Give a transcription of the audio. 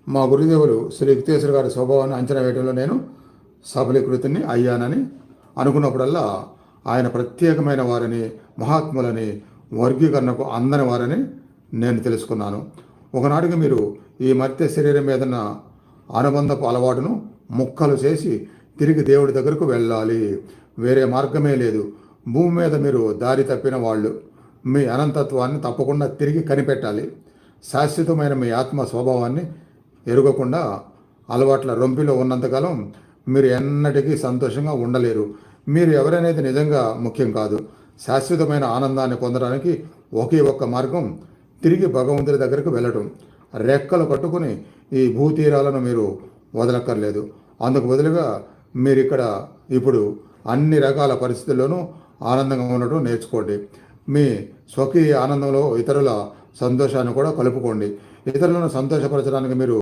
మా గురుదేవులు శ్రీ యుక్తేశ్వర గారి స్వభావాన్ని అంచనా వేయడంలో నేను సఫలీకృతిని అయ్యానని అనుకున్నప్పుడల్లా ఆయన ప్రత్యేకమైన వారని, మహాత్ములని, వర్గీకరణకు అందని వారని నేను తెలుసుకున్నాను. ఒకనాటికి మీరు ఈ మర్త్య శరీరం మీదన్న అనుబంధపు అలవాటును ముక్కలు చేసి తిరిగి దేవుడి దగ్గరకు వెళ్ళాలి. వేరే మార్గమే లేదు. భూమి మీద మీరు దారి తప్పిన వాళ్ళు మీ అనంతత్వాన్ని తప్పకుండా తిరిగి కనిపెట్టాలి. శాశ్వతమైన మీ ఆత్మ స్వభావాన్ని ఎరుగకుండా అలవాట్ల రొంపిలో ఉన్నంతకాలం మీరు ఎన్నటికీ సంతోషంగా ఉండలేరు. మీరు ఎవరనేది నిజంగా ముఖ్యం కాదు. శాశ్వతమైన ఆనందాన్ని పొందడానికి ఒకే ఒక్క మార్గం తిరిగి భగవంతుడి దగ్గరకు వెళ్ళటం. రెక్కలు కట్టుకుని ఈ భూతీరాలను మీరు వదలక్కర్లేదు. అందుకు బదులుగా మీరు ఇక్కడ ఇప్పుడు అన్ని రకాల పరిస్థితుల్లోనూ ఆనందంగా ఉండటం నేర్చుకోండి. మీ స్వకీయ ఆనందంలో ఇతరుల సంతోషాన్ని కూడా కలుపుకోండి. ఇతరులను సంతోషపరచడానికి మీరు